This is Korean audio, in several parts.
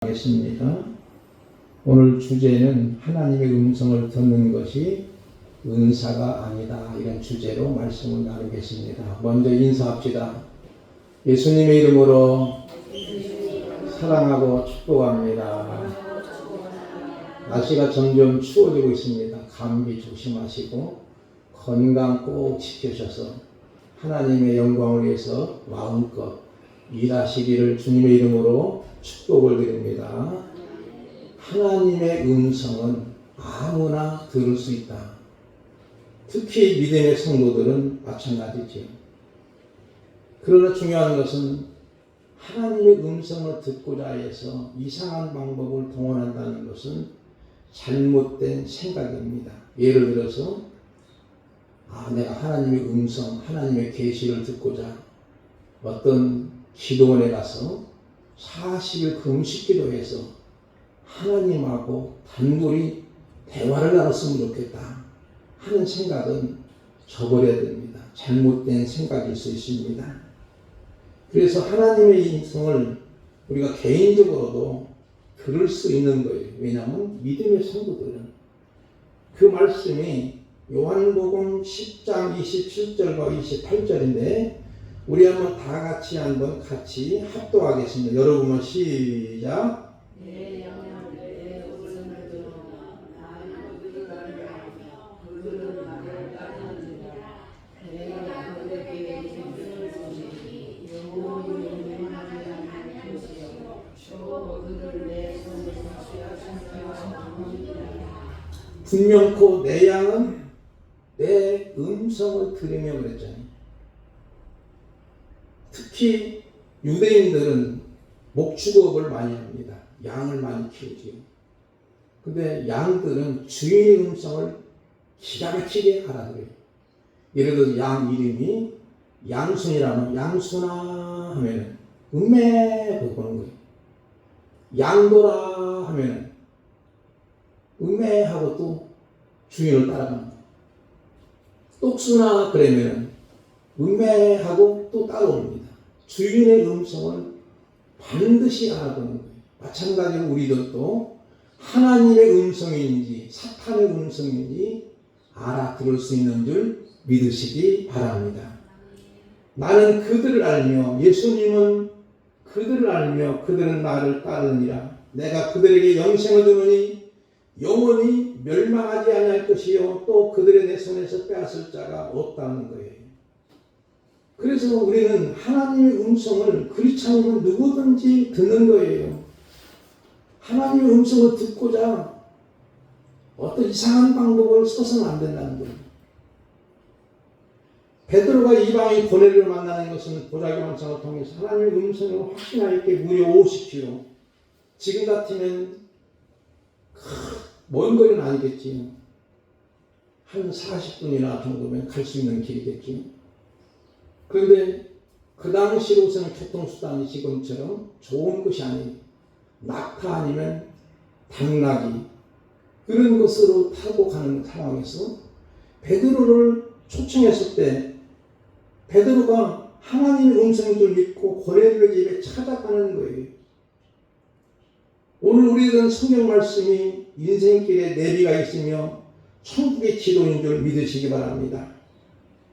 하겠습니다. 오늘 주제는 하나님의 음성을 듣는 것이 은사가 아니다, 이런 주제로 말씀을 나누겠습니다. 먼저 인사합시다. 예수님의 이름으로 사랑하고 축복합니다. 날씨가 점점 추워지고 있습니다. 감기 조심하시고 건강 꼭 지키셔서 하나님의 영광을 위해서 마음껏 일하시기를 주님의 이름으로 축복을 드립니다. 하나님의 음성은 아무나 들을 수 있다. 특히 믿음의 성도들은 마찬가지죠. 그러나 중요한 것은 하나님의 음성을 듣고자 해서 이상한 방법을 동원한다는 것은 잘못된 생각입니다. 예를 들어서 내가 하나님의 음성, 하나님의 계시를 듣고자 어떤 기도원에 가서 40일 금식 기도해서 하나님하고 단둘이 대화를 나눴으면 좋겠다 하는 생각은 저버려야 됩니다. 잘못된 생각일 수 있습니다. 그래서 하나님의 음성을 우리가 개인적으로도 들을 수 있는 거예요. 왜냐하면 믿음의 성도들은 그 말씀이 요한복음 10장 27절과 28절인데 우리 한번 다 같이 같이 합독하겠습니다. 여러분은 시작. 내 영향 내 음성을 들으나 나는 그들을 알며 그들은 나를 따르는지라. 내가 그들에게 인생을 주시니 영원히 영원하지 않을 것이요 또 그들을 내 손에서 취하시리라. 분명코 내 양은 내 음성을 들으며 그랬잖아요. 특히 유대인들은 목축업을 많이 합니다. 양을 많이 키우지요. 근데 양들은 주인의 음성을 기가 막히게 알아들어요. 예를 들어서 양 이름이 양순이라면 양순아 하면은 음메 보는 거예요. 양도라 하면은 음메 하고 또 주인을 따라갑니다. 똑순아 그러면은 음메 하고 또 따라옵니다. 주인의 음성을 반드시 알아보는 거예요. 마찬가지로 우리들도 하나님의 음성인지 사탄의 음성인지 알아들을 수 있는 줄 믿으시기 바랍니다. 나는 그들을 알며 예수님은 그들을 알며 그들은 나를 따르니라. 내가 그들에게 영생을 주노니 영원히 멸망하지 아니할 것이요 또 그들의 내 손에서 빼앗을 자가 없다는 거예요. 그래서 우리는 하나님의 음성을 그렇지 않으면 누구든지 듣는 거예요. 하나님의 음성을 듣고자 어떤 이상한 방법을 써서는 안 된다는 거예요. 베드로가 이방인 고넬료를 만나는 것은 보자기 환상을 통해서 하나님의 음성을 확신하게 무려 50km. 지금 같으면 먼 거리는 아니겠지. 한 40분이나 정도면 갈 수 있는 길이겠지. 그런데 그 당시로서는 교통수단이 지금처럼 좋은 것이 아니에요. 낙타 아니면 당나귀 그런 것으로 타고 가는 상황에서 베드로를 초청했을 때 베드로가 하나님의 음성인 줄 믿고 고넬료 집에 찾아가는 거예요. 오늘 우리들은 성경 말씀이 인생길에 내비가 있으며 천국의 지도인 줄 믿으시기 바랍니다.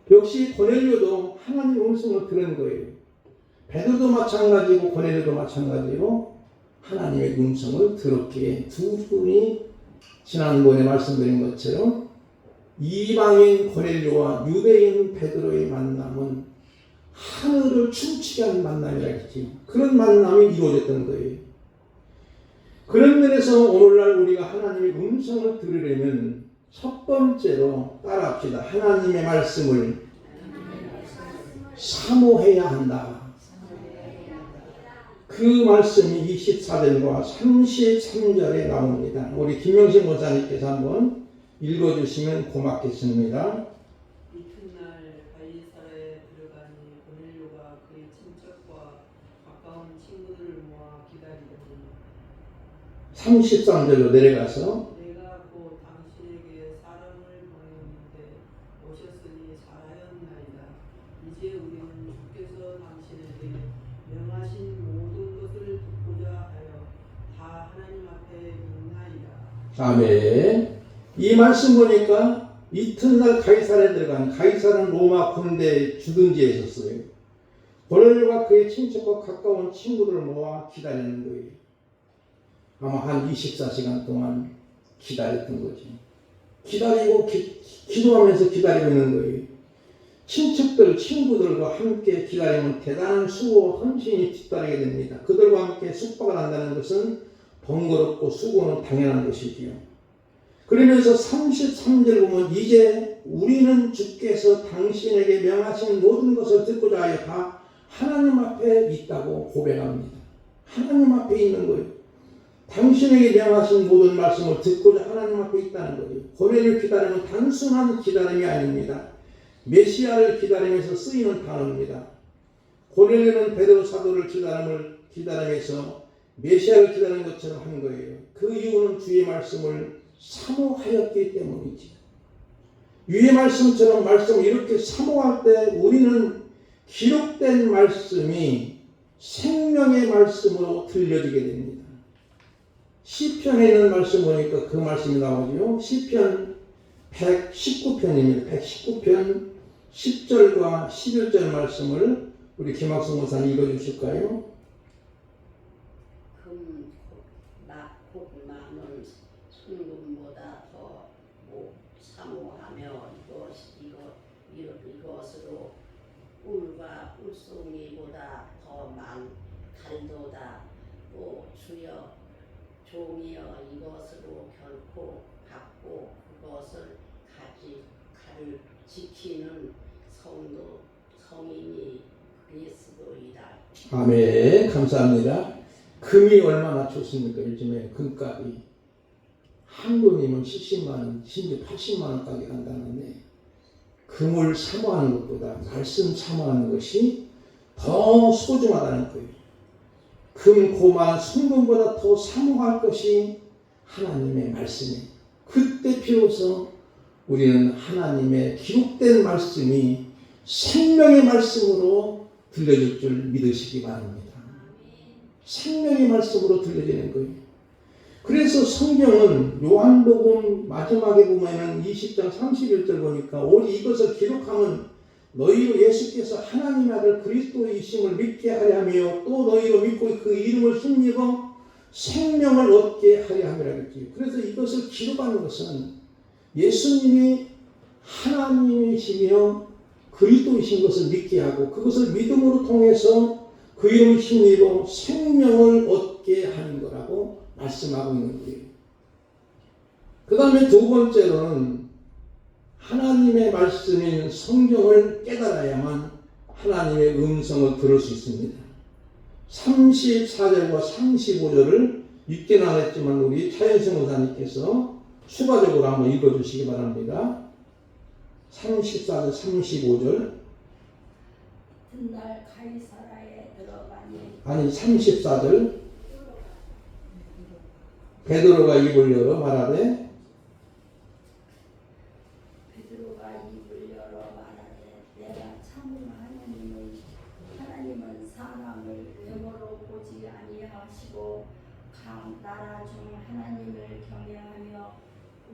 역시 고넬료도 하나님의 음성을 들은 거예요. 베드로도 마찬가지고 고넬료도 마찬가지로 하나님의 음성을 들었기에 두 분이 지난번에 말씀드린 것처럼 이방인 고넬료와 유대인 베드로의 만남은 하늘을 춤추게 하는 만남이라 했지. 그런 만남이 이루어졌던 거예요. 그런 면에서 오늘날 우리가 하나님의 음성을 들으려면 첫 번째로 따라합시다. 하나님의 말씀을 사모해야 한다. 그 말씀이 24절과 33절에 나옵니다. 우리 김명신 목사님께서 한번 읽어주시면 고맙겠습니다. 이튿날 갈리사에 들어가니 고넬료가 그의 친척과 가까운 친구들을 모아 기다리더니 33절로 내려가서 내가 곧 당신에게 사람을 보냈는데 오셨으니 잘하였나이다. 이제 우리는 주께서 당신에게 명하신 모든 것을 듣고자 하여 다 아멘. 이 말씀 보니까 이튿날 가이사랴에 들어간, 가이사랴는 로마 군대 주둔지에 있었어요. 고넬료가 그의 친척과 가까운 친구들을 모아 기다리는 거예요. 아마 한 24시간 동안 기다렸던 거죠. 기다리고 기도하면서 기다리고 있는 거예요. 친척들, 친구들과 함께 기다리면 대단한 수고와 헌신이 뒤따르게 됩니다. 그들과 함께 숙박을 한다는 것은 번거롭고 수고는 당연한 것이지요. 그러면서 33절 보면 이제 우리는 주께서 당신에게 명하신 모든 것을 듣고자 하여 다 하나님 앞에 있다고 고백합니다. 하나님 앞에 있는 거예요. 당신에게 명하신 모든 말씀을 듣고자 하나님 앞에 있다는 거예요. 고넬료 기다림은 단순한 기다림이 아닙니다. 메시아를 기다리면서 쓰이는 단어입니다. 고넬료는 베드로 사도를 기다리면서 메시아를 기다리는 것처럼 한 거예요. 그 이유는 주의 말씀을 사모하였기 때문이지. 주의 말씀처럼 말씀을 이렇게 사모할 때 우리는 기록된 말씀이 생명의 말씀으로 들려지게 됩니다. 시편에 있는 말씀 보니까 그 말씀이 나오죠. 시편 119편입니다. 119편 10절과 11절 말씀을 우리 김학성 목사님 읽어주실까요? 많은 순금보다 더 사모하며 이것으로 꿀과 꿀송이보다 더 달도다. 또 주여 종이여 이것으로 결코 받고 그것을 지키는 성인이 그리스도이다. 아멘. 감사합니다. 금이 얼마나 좋습니까? 요즘에 금값이 한 돈이면 70만원, 심지어 80만원까지 간다는데 금을 사모하는 것보다 말씀 사모하는 것이 더 소중하다는 거예요. 금, 고만, 순금보다 더 사모할 것이 하나님의 말씀이에요. 그때 비로소 우리는 하나님의 기록된 말씀이 생명의 말씀으로 들려질 줄 믿으시기 바랍니다. 생명의 말씀으로 들려지는 거예요. 그래서 성경은 요한복음 마지막에 보면은 20장 31절 보니까 오직 이것을 기록하면 너희로 예수께서 하나님의 아들 그리스도이심을 믿게 하려 하며 또 너희로 믿고 그 이름을 힘입어 생명을 얻게 하려 함이라 그랬지요. 그래서 이것을 기록하는 것은 예수님이 하나님이시며 그리스도이신 것을 믿게 하고 그것을 믿음으로 통해서 그 이름을 힘입어 생명을 얻게 하는 거라고 말씀하고 있는 거예요. 그 다음에 두 번째로는 하나님의 말씀인 성경을 깨달아야만 하나님의 음성을 들을 수 있습니다. 34절과 35절을 읽지는 않았지만 우리 차현승 목사님께서 추가적으로 한번 읽어주시기 바랍니다. 34절, 35절. 훗날 가이사랴에 들어가니 아니 34절. 베드로가 입을 열어 말하되 내가 참으로 하나님은 사람을 외모로 보지 아니하시고 각 나라 중 하나님을 경외하며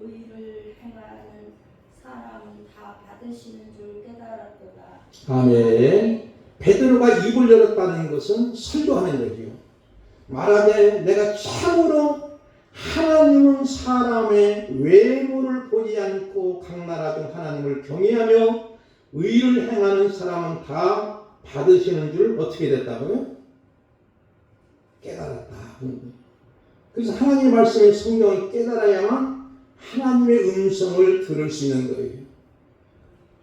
의를 행하는 사람은 다 받으시는 줄 깨달았도다. 아멘. 베드로가 입을 열었다는 것은 설교하는 거지요. 말하되 내가 참으로 하나님은 사람의 외모를 보지 않고 각 나라 중 하나님을 경외하며 의를 행하는 사람은 다 받으시는 줄 어떻게 됐다고요? 깨달았다. 그래서 하나님의 말씀의 성경을 깨달아야만 하나님의 음성을 들을 수 있는 거예요.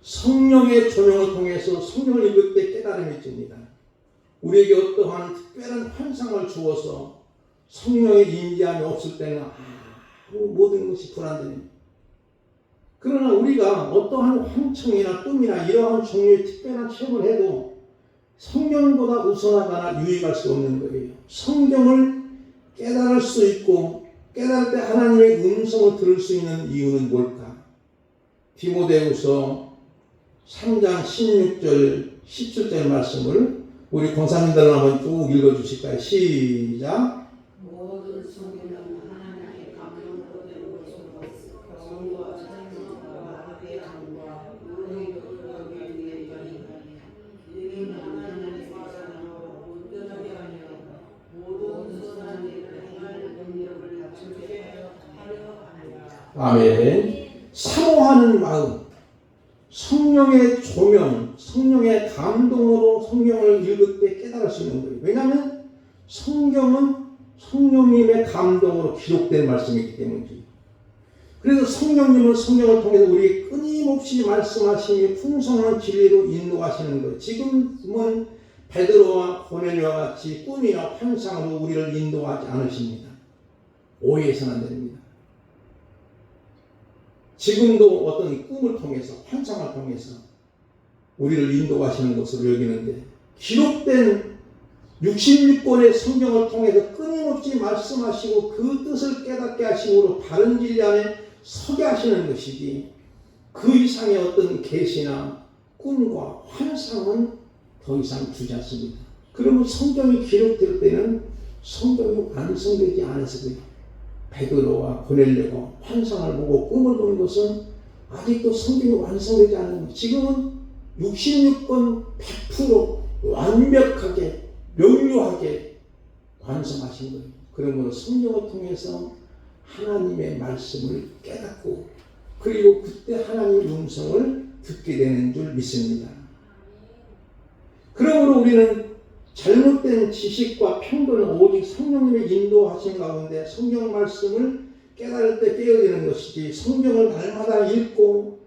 성령의 조명을 통해서 성경을 읽을 때 깨달음이 듭니다. 우리에게 어떠한 특별한 환상을 주어서 성령의 임재함이 없을 때는 모든 것이 불안됩니다. 그러나 우리가 어떠한 환청이나 꿈이나 이러한 종류의 특별한 체험을 해도 성경보다 우선하거나 유익할 수 없는 거예요. 성경을 깨달을 수 있고 깨달을 때 하나님의 음성을 들을 수 있는 이유는 뭘까? 디모데후서 3장 16절 17절 말씀을 우리 권사님들 한번 쭉 읽어주실까요? 시작. 모든 성경은 하나님의 감동으로 된 경험과 찬양과 대함과 의로움과 이는 하나님의 사랑으로 온전하게 하며 모든 선한 일을 행할 능력을 갖추게 하려 합니다. 아멘. 사모하는 마음, 성령의 조명, 성령의 감동으로 성경을 읽을 때 깨달을 수 있는 거예요. 왜냐하면 성경은 성령님의 감동으로 기록된 말씀이기 때문이죠. 그래서 성령님은 성경을 통해서 우리 끊임없이 말씀하시며 풍성한 진리로 인도하시는 거예요. 지금은 베드로와 고넬료와 같이 꿈이나 환상으로 우리를 인도하지 않으십니다. 오해해서는 안 됩니다. 지금도 어떤 꿈을 통해서, 환상을 통해서 우리를 인도하시는 것으로 여기는데, 기록된 66권의 성경을 통해서 끊임없이 말씀하시고 그 뜻을 깨닫게 하심으로 바른 진리 안에 서게 하시는 것이지, 그 이상의 어떤 계시나 꿈과 환상은 더 이상 주지 않습니다. 그러면 성경이 기록될 때는 성경이 완성되지 않아서 그래요. 베드로와 고넬료가 환상을 보고 꿈을 보는 것은 아직도 성경이 완성되지 않은 거예요. 지금은 66권 100% 완벽하게 명료하게 완성하신 거예요. 그러므로 성경을 통해서 하나님의 말씀을 깨닫고, 그리고 그때 하나님의 음성을 듣게 되는 줄 믿습니다. 그러므로 우리는 잘못된 지식과 편견은 오직 성령님의 인도하신 가운데 성경 말씀을 깨달을 때 깨어지는 것이지, 성경을 날마다 읽고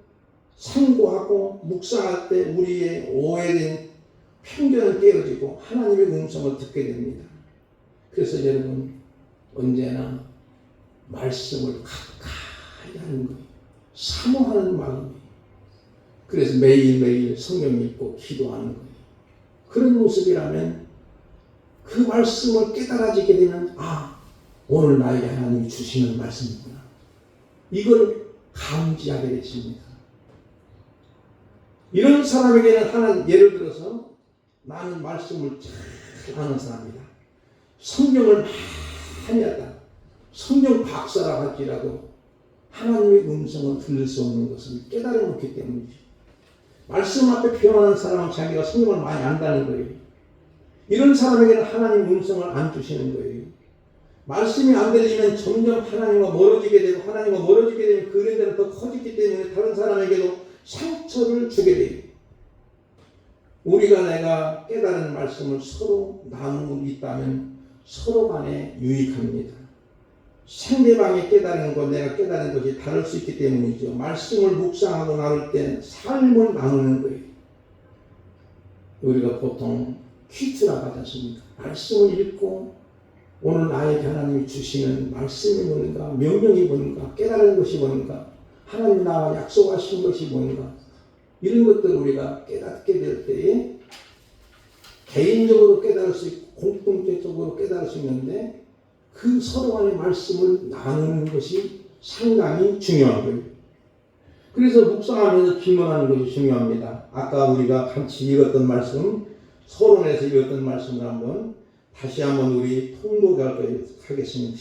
상고하고 묵상할 때 우리의 오해된 편견은 깨어지고 하나님의 음성을 듣게 됩니다. 그래서 여러분, 언제나 말씀을 가까이 하는 거예요. 사모하는 마음이에요. 그래서 매일매일 성경 읽고 기도하는 거예요. 그런 모습이라면 그 말씀을 깨달아지게 되면, 아, 오늘 나에게 하나님이 주시는 말씀이구나, 이걸 감지하게 되십니다. 이런 사람에게는 하나님, 예를 들어서 나는 말씀을 잘 아는 사람이다, 성경을 많이 한다, 성경 박사라 할지라도 하나님의 음성을 들을 수 없는 것은 깨달아 놓기 때문이죠. 말씀 앞에 표현하는 사람은 자기가 성경을 많이 안다는 거예요. 이런 사람에게는 하나님 음성을 안 주시는 거예요. 말씀이 안 들리면 점점 하나님과 멀어지게 되고, 하나님과 멀어지게 되면 그 은혜는 더 커지기 때문에 다른 사람에게도 상처를 주게 돼요. 우리가 내가 깨달은 말씀을 서로 나누고 있다면 서로 간에 유익합니다. 상대방이 깨달은 것, 내가 깨달은 것이 다를 수 있기 때문이죠. 말씀을 묵상하고 나눌 때 삶을 나누는 거예요. 우리가 보통 퀴즈라고 하지 않습니까? 말씀을 읽고 오늘 나에게 하나님이 주시는 말씀이 뭔가, 명령이 뭔가, 깨달은 것이 뭔가, 하나님이 나와 약속하신 것이 뭔가, 이런 것들을 우리가 깨닫게 될 때에 개인적으로 깨달을 수 있고 공동체적으로 깨달을 수 있는데, 그 서로 간의 말씀을 나누는 것이 상당히 중요한 거예요. 그래서 묵상하면서 질문하는 것이 중요합니다. 아까 우리가 같이 읽었던 말씀, 서론에서 읽었던 말씀을 다시 한번 우리 통독하겠습니다.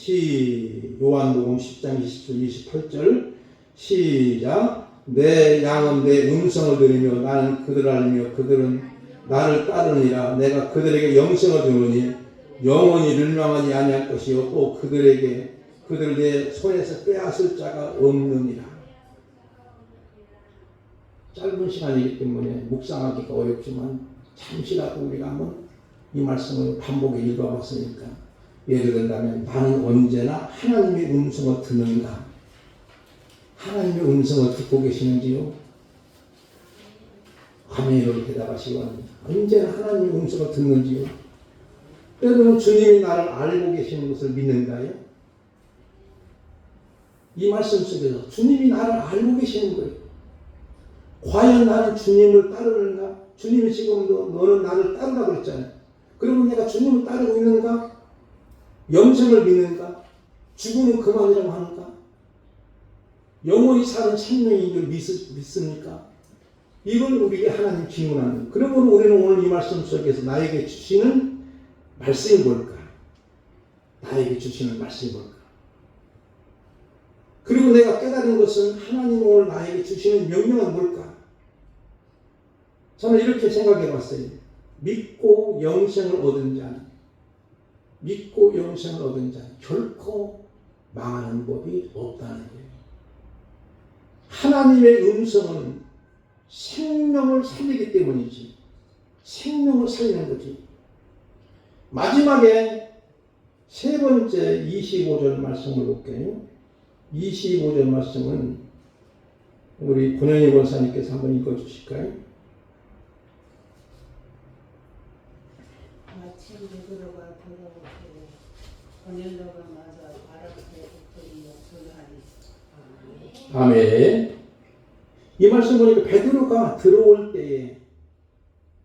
요한복음 10장 27, 28절 시작. 내 양은 내 음성을 들으며 나는 그들을 알며 그들은 나를 따르니라. 내가 그들에게 영생을 주노니 영원히 멸망하지 아니할 것이요 또 그들을 내 손에서 빼앗을 자가 없느니라. 짧은 시간이기 때문에 묵상하기가 어렵지만 잠시라도 우리가 한번 이 말씀을 반복해 읽어봤으니까, 예를 든다면 나는 언제나 하나님의 음성을 듣는가? 하나님의 음성을 듣고 계시는지요? 아멘으로 대답하시기 바랍니다. 언제나 하나님의 음성을 듣는지요? 여러분, 주님이 나를 알고 계시는 것을 믿는가요? 이 말씀 속에서 주님이 나를 알고 계시는 거예요. 과연 나는 주님을 따르는가? 주님이 지금도 너는 나를 따르라고 그랬잖아요. 그러면 내가 주님을 따르고 있는가? 영생을 믿는가? 죽으면 그만이라고 하는가? 영원히 사는 생명인 줄 믿습니까? 이걸 우리에게 하나님 질문하는 거예요. 그러므로 우리는 오늘 이 말씀 속에서 나에게 주시는 말씀이 뭘까? 나에게 주시는 말씀이 뭘까? 그리고 내가 깨달은 것은 하나님 오늘 나에게 주시는 명령은 뭘까? 저는 이렇게 생각해 봤어요. 믿고 영생을 얻은 자는, 믿고 영생을 얻은 자는 결코 망하는 법이 없다는 거예요. 하나님의 음성은 생명을 살리기 때문이지. 생명을 살리는 거지. 마지막에 세 번째 25절 말씀을 볼게요. 25절 말씀은 우리 권영희 권사님께서 한번 읽어주실까요? 마침 베드로가 돌아오고 고넬료가 맞아 발 앞에 엎드리며 전하니. 아멘. 이 말씀 보니까 베드로가 들어올 때에,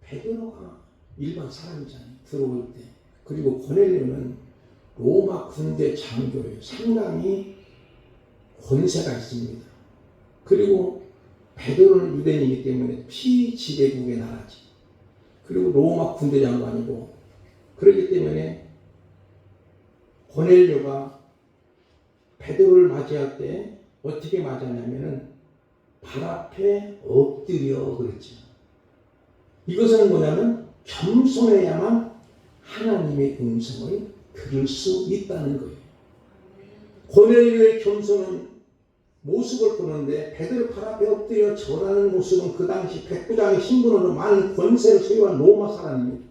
베드로가 일반 사람이잖아요. 들어올 때. 그리고 고넬료는 로마 군대 장교예요. 상당히 권세가 있습니다. 그리고 베드로는 유대인이기 때문에 피지배국의 나라지. 그리고 로마 군대 장관이고, 그렇기 때문에 고넬료가 베드로를 맞이할 때 어떻게 맞았냐면은 발 앞에 엎드려 그랬죠. 이것은 뭐냐면 겸손해야만 하나님의 음성을 들을 수 있다는 거예요. 고넬료의 겸손은 모습을 보는데 베드로 발 앞에 엎드려 절하는 모습은 그 당시 백부장의 신분으로 많은 권세를 소유한 로마 사람입니다.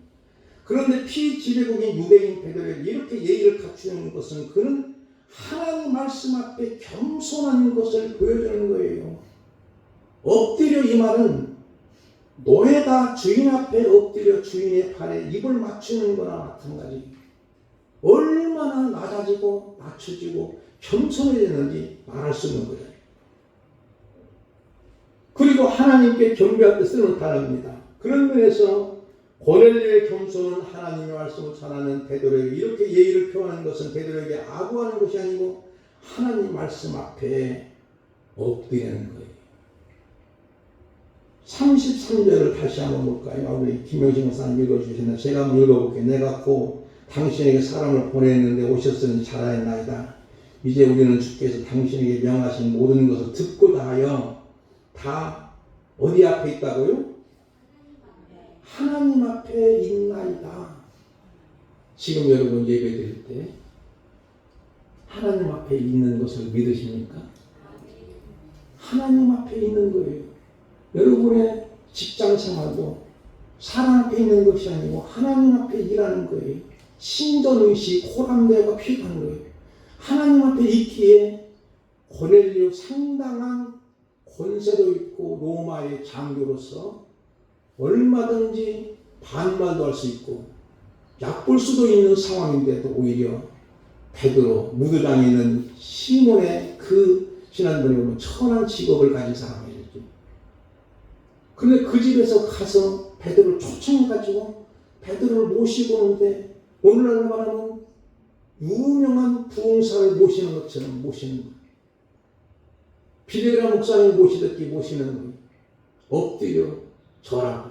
그런데 피지배국인 유대인 베드로에게 이렇게 예의를 갖추는 것은 그는 하나님 말씀 앞에 겸손한 것을 보여주는 거예요. 엎드려 이 말은 노예가 주인 앞에 엎드려 주인의 발에 입을 맞추는 거나 마찬가지. 얼마나 낮아지고 낮춰지고 겸손해졌는지 말할 수 있는 거예요. 그리고 하나님께 경배할 때 쓰는 단어입니다. 그런 면에서 고넬료의 겸손은 하나님의 말씀을 전하는 베드로에게 이렇게 예의를 표하는 것은 베드로에게 아부하는 것이 아니고 하나님 말씀 앞에 엎드리는 거예요. 33절을 다시 한번 볼까요? 우리 김영신 목사님 읽어주시나 제가 한번 읽어볼게요. 내가 곧 당신에게 사람을 보냈는데 오셨으니 잘하였나이다. 이제 우리는 주께서 당신에게 명하신 모든 것을 듣고자 하여 다 어디 앞에 있다고요? 하나님 앞에 있나이다. 지금 여러분 예배 드릴 때 하나님 앞에 있는 것을 믿으십니까? 하나님 앞에 있는 거예요. 여러분의 직장 생활도 사람 앞에 있는 것이 아니고 하나님 앞에 일하는 거예요. 신전의식, 호람대가 필요한 거예요. 하나님 앞에 있기에 고넬료 상당한 권세도 있고 로마의 장교로서 얼마든지 반말도 할 수 있고 얕볼 수도 있는 상황인데도 오히려 베드로, 무드당에 있는 시몬의 그 지난번에 보면 천한 직업을 가진 사람이었죠. 그런데 그 집에서 가서 베드로를 초청해가지고 베드로를 모시고 오는데 오늘날 말하면 유명한 부흥사를 모시는 것처럼 모시는 거예요. 비데라 목사님 모시듯이 모시는 거예요. 엎드려 절하고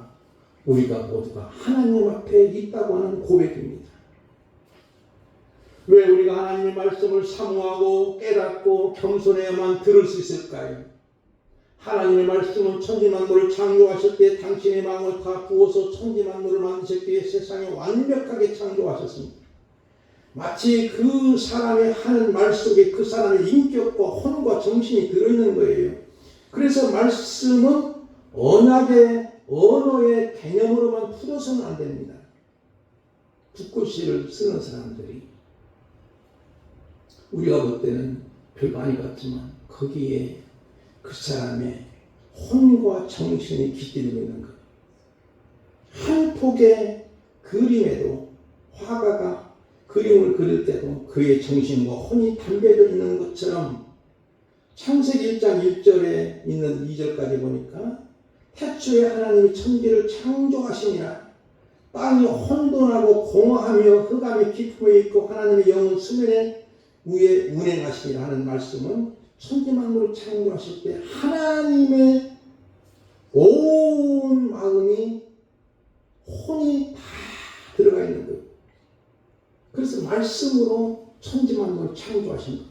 우리가 모두가 하나님 앞에 있다고 하는 고백입니다. 왜 우리가 하나님의 말씀을 사모하고 깨닫고 겸손해야만 들을 수 있을까요? 하나님의 말씀은 천지만물을 창조하실 때 당신의 마음을 다 부어서 천지만물을 만드실 때에 세상에 완벽하게 창조하셨습니다. 마치 그 사람의 하는 말 속에 그 사람의 인격과 혼과 정신이 들어있는 거예요. 그래서 말씀은 언어의 개념으로만 풀어서는 안 됩니다. 붓글씨를 쓰는 사람들이 우리가 볼 때는 별거 아니 같지만 거기에 그 사람의 혼과 정신이 깃들고 있는 거예요. 한 폭의 그림에도 화가가 그림을 그릴 때도 그의 정신과 혼이 담겨져 있는 것처럼 창세기 1장 1절에 있는 2절까지 보니까 태초에 하나님이 천지를 창조하시니라 땅이 혼돈하고 공허하며 흑암의 깊음에 있고 하나님의 영은 수면에 위에 운행하시니라 하는 말씀은 천지만물을 창조하실 때 하나님의 온 마음이 혼이 다 들어가 있는 거예요. 그래서 말씀으로 천지만물을 창조하신 거예요.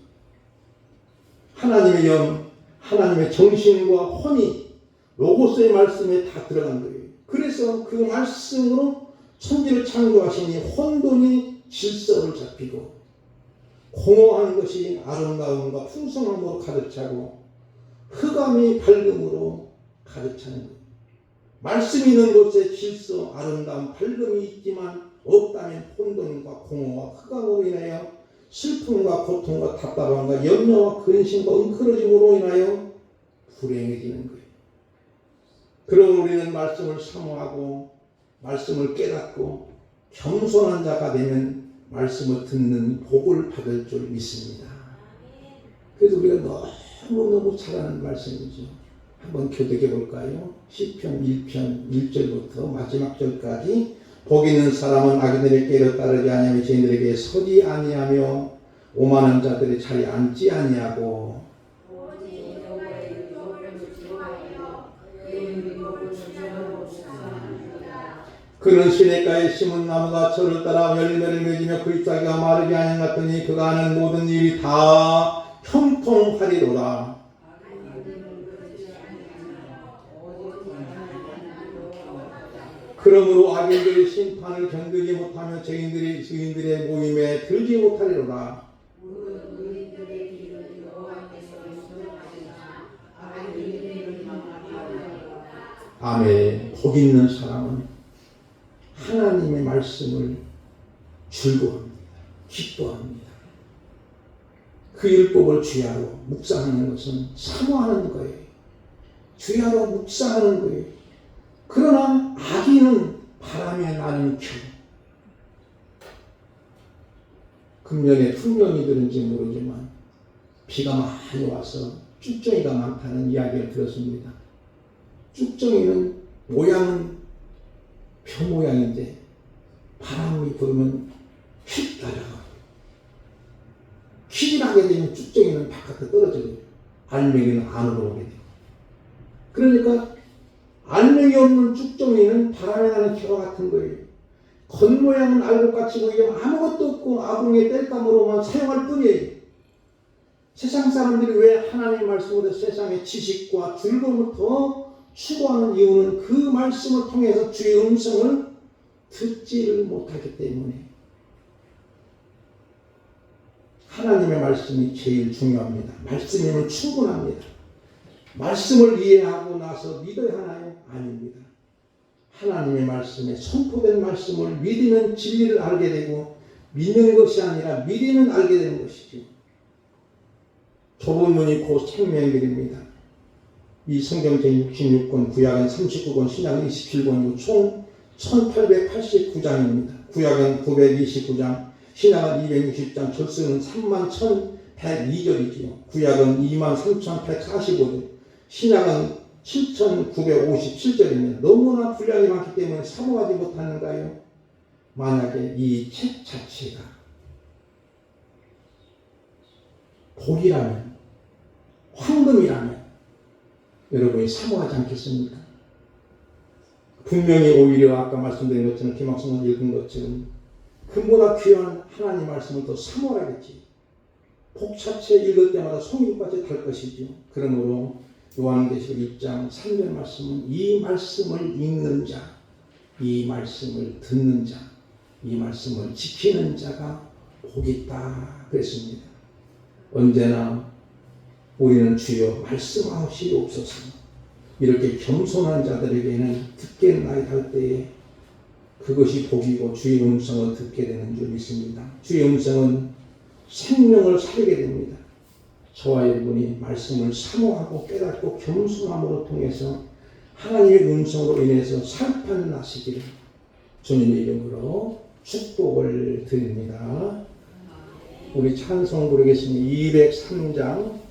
하나님의 영, 하나님의 정신과 혼이 로고스의 말씀에 다 들어간 거예요. 그래서 그 말씀으로 천지를 창조하시니 혼돈이 질서를 잡히고 공허한 것이 아름다움과 풍성함으로 가득 차고 흑암이 밝음으로 가득 차는 거예요. 말씀이 있는 곳에 질서, 아름다움, 밝음이 있지만 없다면 혼돈과 공허와 흑암으로 인하여 슬픔과 고통과 답답함과 염려와 근심과 엉클어짐으로 인하여 불행해지는 거예요. 그러면 우리는 말씀을 사모하고 말씀을 깨닫고 겸손한 자가 되면 말씀을 듣는 복을 받을 줄 믿습니다. 그래서 우리가 너무너무 잘하는 말씀이죠. 한번 교독해 볼까요? 시편 1편 1절부터 마지막 절까지 복 있는 사람은 악인들의 길을 따르지 아니하며 죄인들에게 서지 아니하며 오만한 자들의 자리에 앉지 아니하고 그는 시냇가에 심은 나무가 철을 따라 열매를 맺으며 그 잎사귀가 마르지 아니하였더니 그가 하는 모든 일이 다 형통하리로라. 그러므로 악인들의 심판을 견디지 못하며 죄인들의 모임에 들지 못하리로라. 아멘. 복 있는 사람은 하나님의 말씀을 즐거워합니다. 기뻐합니다. 그 율법을 주야로 묵상하는 것은 사모하는 거예요. 주야로 묵상하는 거예요. 그러나 악인은 바람에 나는 겨. 금년에 풍년이 들은지 모르지만 비가 많이 와서 쭉정이가 많다는 이야기를 들었습니다. 쭉정이는 모양은 표 모양인데 바람이 불면 휙 날아가고 휘질하게 되면 쭉정이는 바깥에 떨어져요. 알맹이는 안으로 오게 돼요. 그러니까 알맹이 없는 쭉정이는 바람에 나는 겨와 같은 거예요. 겉모양은 알곡같이 보이지만 아무것도 없고 아궁이의 땔감으로만 사용할 뿐이에요. 세상 사람들이 왜 하나님의 말씀보다 세상의 지식과 즐거움을 더 추구하는 이유는 그 말씀을 통해서 주의 음성을 듣지를 못하기 때문에 하나님의 말씀이 제일 중요합니다. 말씀이면 충분합니다. 말씀을 이해하고 나서 믿어야 하나요? 아닙니다. 하나님의 말씀에 선포된 말씀을 믿으면 진리를 알게 되고 믿는 것이 아니라 믿으면 알게 되는 것이죠. 좁은 문이 곧 생명길입니다. 이 성경 제66권, 구약은 39권, 신약은 27권이고 총 1889장입니다. 구약은 929장, 신약은 260장, 절수는 31,102절이지요. 구약은 23,145절, 신약은 7,957절입니다. 너무나 분량이 많기 때문에 사모하지 못하는가요? 만약에 이 책 자체가 복이라면, 황금이라면 여러분이 사모하지 않겠습니까? 분명히 오히려 아까 말씀드린 것처럼 김학성은 읽은 것처럼 그보다 귀한 하나님 말씀을 더 사모하겠지. 복 자체 읽을 때마다 송이까지 달 것이죠. 그러므로 요한계시록 1장 3절 말씀은 이 말씀을 읽는 자, 이 말씀을 듣는 자, 이 말씀을 지키는 자가 복이 있다 그랬습니다. 언제나 우리는 주여 말씀하시옵소서 이렇게 겸손한 자들에게는 듣겠나이다 할 때에 그것이 복이고 주의 음성을 듣게 되는 줄 믿습니다. 주의 음성은 생명을 살게 됩니다. 저와 여러분이 말씀을 사모하고 깨닫고 겸손함으로 통해서 하나님의 음성으로 인해서 살판 나시기를 주님의 이름으로 축복을 드립니다. 우리 찬송 부르겠습니다. 203장